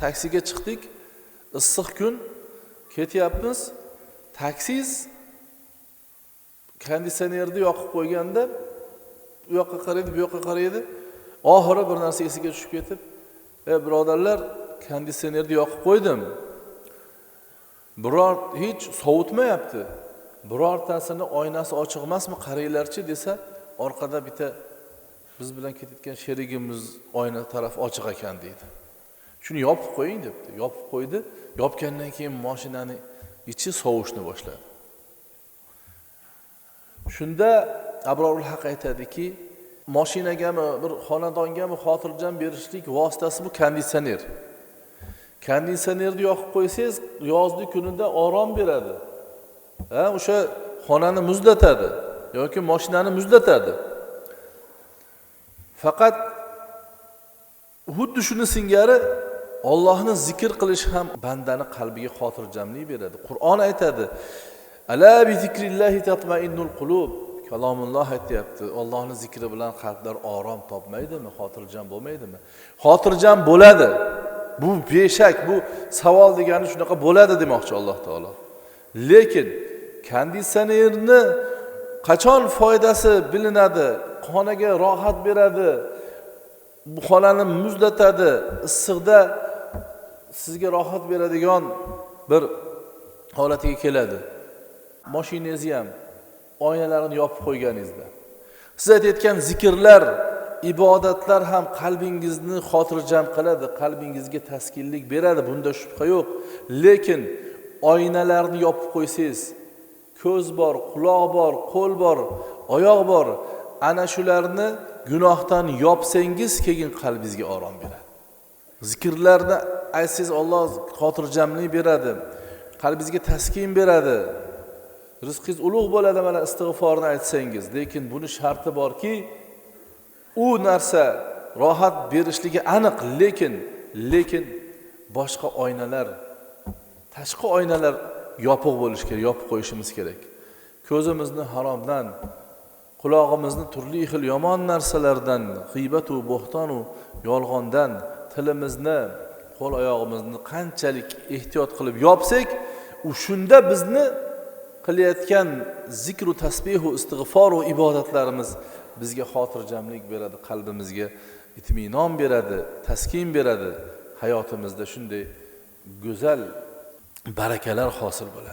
taksiga chiqdik, issiq kun, ketyapmiz. Taksiz konditsionerni yoqib qo'yganda u yoqqa qaraydi, bu yoqqa qaraydi. Oxiri bir narsa esiga tushib ketib, birodarlar, konditsionerni yoqib qo'ydim. Biror hech sovutmayapti. Birortasini oynasi ochiq emasmi, qaranglarchi desa, orqada bitta biz bilan ketayotgan sherigimiz oyna taraf ochiq ekan deydi. Shuni yopib qo'ying debdi. Yopib qo'ydi. Yopgandan keyin mashinani ichi sovishni boshladi. Shunda Abrorul Haq aytadiki, mashinagami, bir xonadongami xotirjam berishlik vositasi bu konditsioner. Konditsionerni yoqib qo'ysangiz, yozning kunida orom beradi. O'sha xonani muzlatadi yoki mashinani muzlatadi. Faqat xuddi shuni singari Allohni zikr qilish ham bandani qalbiga xotirjamlik beradi. Qur'on aytadi: "Ala bi zikrillahi tatma'innul qulub." Kalomulloh aytayapti. Allohning zikri bilan qalblar orom topmaydimi, xotirjam bo'lmaydimi? Xotirjam bo'ladi. Bu beshak, bu savol degani shunaqa bo'ladi demoqchi Alloh taolo. Lekin konditsionerni qachon foydasi bilinadi, xonaga rohat beradi, bu xonani muzlatadi, issiqda sizga rohat beradigan bir holatiga keladi. Mashinangizni ham oynalarini yopib qo'yganingizda. Siz aytayotgan zikrlar, ibodatlar ham qalbingizni xotirjam qiladi, qalbingizga taskinlik beradi, bunda shubha yo'q. Lekin oynalarni yopib qo'ysangiz, ko'z bor, quloq bor, qo'l bor, oyoq bor, ana shularni gunohdan yopsangiz, keyin qalbingizga orom beradi. Zikrlarni aytsangiz, Alloh xotirjamlik beradi, qalbingizga taskin beradi. Rizqingiz ulug' bo'ladi mana istig'forni aytsangiz. Lekin buni sharti borki, u narsa rohat berishligi aniq, lekin boshqa oynalar, tashqi oynalar yopiq bo'lishi kerak, yopib qo'yishimiz kerak. Ko'zimizni haromdan, qulog'imizni turli xil yomon narsalardan, g'iybat va bo'xton va yolg'ondan, tilimizni, qo'l oyog'imizni qanchalik ehtiyot qilib yopsak, u shunda bizni qilayotgan zikr va tasbih va istig'for va ibodatlarimiz bizga xotirjamlik beradi, qalbimizga itminon beradi, taskin beradi. Hayotimizda shunday go'zal barakalar hosil bo'ladi.